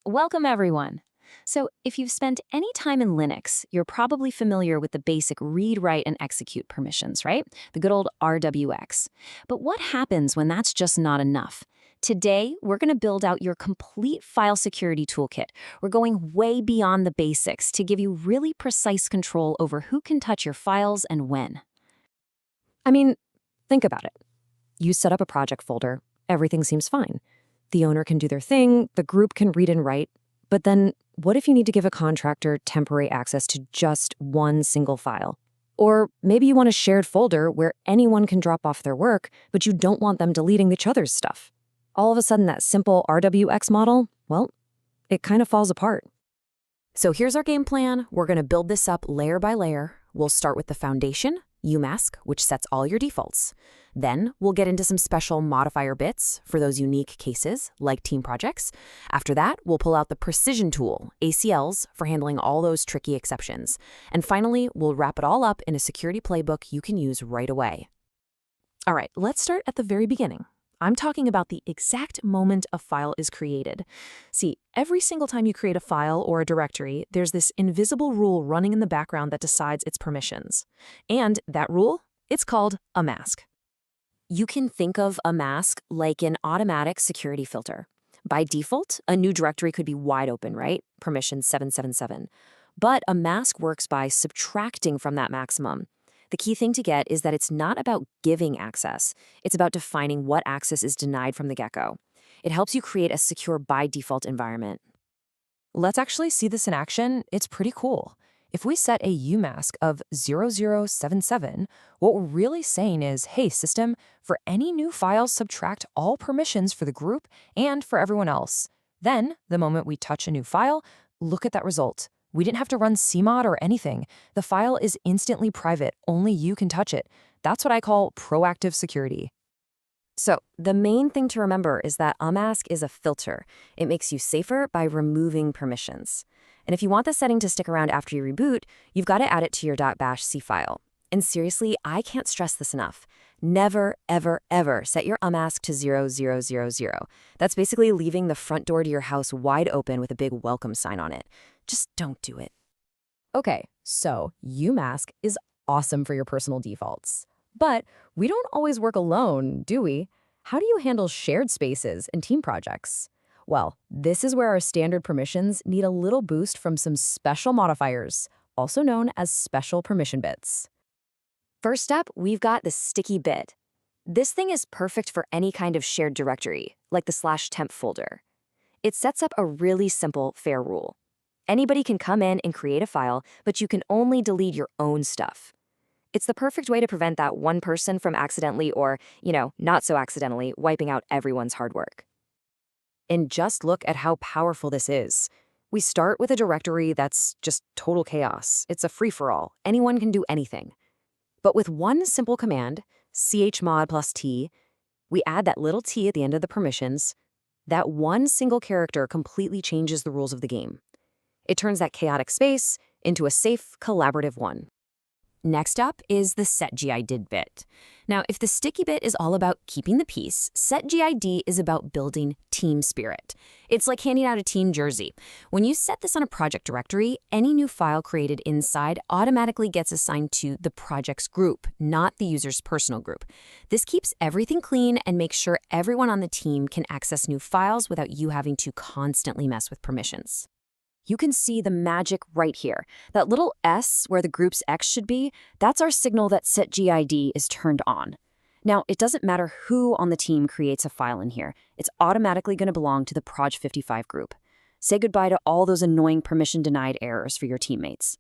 Welcome, everyone. So, if you've spent any time in Linux, you're probably familiar with the basic read, write, and execute permissions, right? The good old RWX. But what happens when that's just not enough? Today, we're going to build out your complete file security toolkit. We're going way beyond the basics to give you really precise control over who can touch your files and when. I mean, think about it. You set up a project folder, everything seems fine. The owner can do their thing, the group can read and write, but then what if you need to give a contractor temporary access to just one single file? Or maybe you want a shared folder where anyone can drop off their work, but you don't want them deleting each other's stuff. All of a sudden, that simple RWX model, well, it kind of falls apart. So here's our game plan. We're going to build this up layer by layer. We'll start with the foundation, UMask, which sets all your defaults. Then we'll get into some special modifier bits for those unique cases, like team projects. After that, we'll pull out the precision tool, ACLs, for handling all those tricky exceptions. And finally, we'll wrap it all up in a security playbook you can use right away. All right, let's start at the very beginning. I'm talking about the exact moment a file is created. See, every single time you create a file or a directory, there's this invisible rule running in the background that decides its permissions. And that rule, it's called a mask. You can think of a mask like an automatic security filter. By default, a new directory could be wide open, right? Permission 777. But a mask works by subtracting from that maximum. The key thing to get is that it's not about giving access. It's about defining what access is denied from the get-go. It helps you create a secure by default environment. Let's actually see this in action. It's pretty cool. If we set a UMask of 0077, what we're really saying is, hey, system, for any new files, subtract all permissions for the group and for everyone else. Then, the moment we touch a new file, look at that result. We didn't have to run cmod or anything. The file is instantly private. Only you can touch it. That's what I call proactive security. So, the main thing to remember is that a mask is a filter. It makes you safer by removing permissions. And if you want the setting to stick around after you reboot, you've got to add it to your .bash C file. And seriously, I can't stress this enough. Never, ever, ever set your unmask to 0000. That's basically leaving the front door to your house wide open with a big welcome sign on it. Just don't do it. Okay, so UMask is awesome for your personal defaults. But we don't always work alone, do we? How do you handle shared spaces and team projects? Well, this is where our standard permissions need a little boost from some special modifiers, also known as special permission bits. First up, we've got the sticky bit. This thing is perfect for any kind of shared directory, like the /temp folder. It sets up a really simple, fair rule. Anybody can come in and create a file, but you can only delete your own stuff. It's the perfect way to prevent that one person from accidentally or, not so accidentally, wiping out everyone's hard work. And just look at how powerful this is. We start with a directory that's just total chaos. It's a free-for-all. Anyone can do anything. But with one simple command, chmod +t, we add that little t at the end of the permissions. That one single character completely changes the rules of the game. It turns that chaotic space into a safe, collaborative one. Next up is the setGID bit. Now, if the sticky bit is all about keeping the peace, setGID is about building team spirit. It's like handing out a team jersey. When you set this on a project directory, any new file created inside automatically gets assigned to the project's group, not the user's personal group. This keeps everything clean and makes sure everyone on the team can access new files without you having to constantly mess with permissions. You can see the magic right here. That little S where the group's X should be, that's our signal that setGID is turned on. Now, it doesn't matter who on the team creates a file in here. It's automatically going to belong to the Proj55 group. Say goodbye to all those annoying permission-denied errors for your teammates.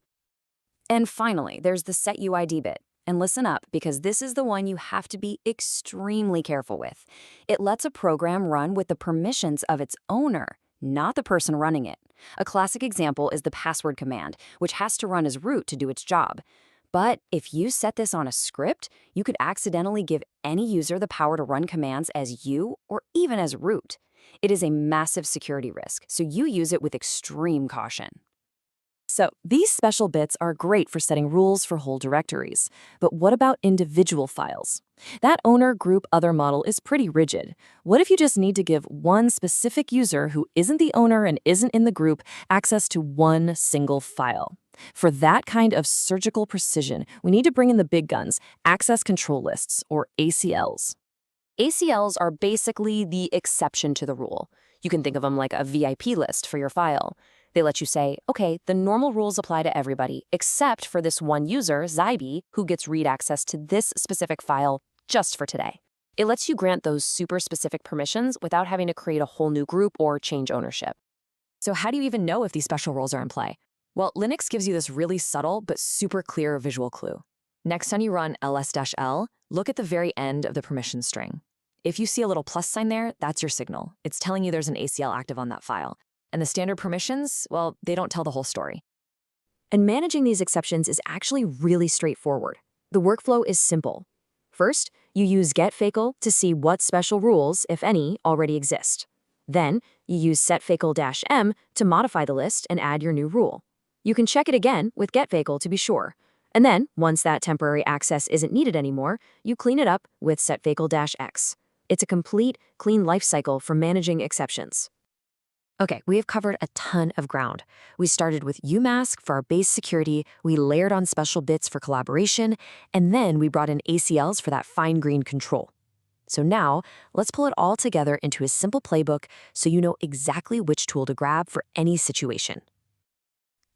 And finally, there's the setUID bit. And listen up, because this is the one you have to be extremely careful with. It lets a program run with the permissions of its owner, not the person running it. A classic example is the password command, which has to run as root to do its job. But if you set this on a script, you could accidentally give any user the power to run commands as you or even as root. It is a massive security risk, so you use it with extreme caution. So these special bits are great for setting rules for whole directories. But what about individual files? That owner group other model is pretty rigid. What if you just need to give one specific user who isn't the owner and isn't in the group access to one single file? For that kind of surgical precision, we need to bring in the big guns, access control lists, or ACLs. ACLs are basically the exception to the rule. You can think of them like a VIP list for your file. They let you say, okay, the normal rules apply to everybody, except for this one user, Zybe, who gets read access to this specific file just for today. It lets you grant those super specific permissions without having to create a whole new group or change ownership. So how do you even know if these special rules are in play? Well, Linux gives you this really subtle but super clear visual clue. Next time you run ls-l, look at the very end of the permission string. If you see a little plus sign there, that's your signal. It's telling you there's an ACL active on that file. And the standard permissions, well, they don't tell the whole story. And managing these exceptions is actually really straightforward. The workflow is simple. First, you use getFacal to see what special rules, if any, already exist. Then, you use setFacal-m to modify the list and add your new rule. You can check it again with getFacal to be sure. And then, once that temporary access isn't needed anymore, you clean it up with setFacal-x. It's a complete, clean lifecycle for managing exceptions. Okay, we have covered a ton of ground. We started with UMask for our base security, we layered on special bits for collaboration, and then we brought in ACLs for that fine-grained control. So now, let's pull it all together into a simple playbook so you know exactly which tool to grab for any situation.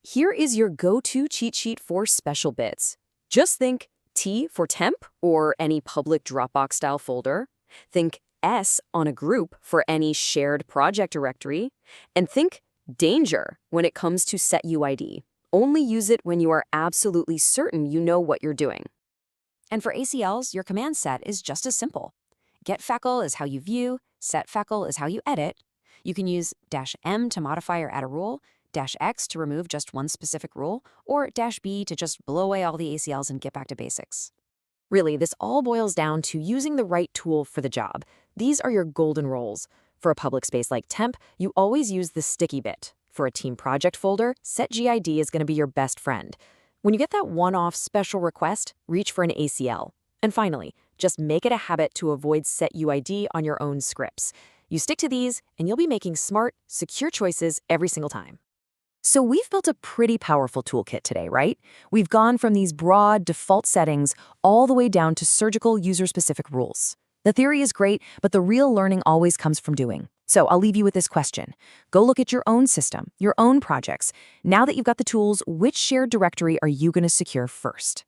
Here is your go-to cheat sheet for special bits. Just think T for temp or any public Dropbox-style folder. Think S on a group for any shared project directory, and think danger when it comes to setUID. Only use it when you are absolutely certain you know what you're doing. And for ACLs, your command set is just as simple. GetFacal is how you view, setFacal is how you edit. You can use -m to modify or add a rule, -x to remove just one specific rule, or -b to just blow away all the ACLs and get back to basics. Really, this all boils down to using the right tool for the job. These are your golden rules. For a public space like temp, you always use the sticky bit. For a team project folder, setGID is going to be your best friend. When you get that one-off special request, reach for an ACL. And finally, just make it a habit to avoid setUID on your own scripts. You stick to these, and you'll be making smart, secure choices every single time. So we've built a pretty powerful toolkit today, right? We've gone from these broad default settings all the way down to surgical user-specific rules. The theory is great, but the real learning always comes from doing. So I'll leave you with this question. Go look at your own system, your own projects. Now that you've got the tools, which shared directory are you going to secure first?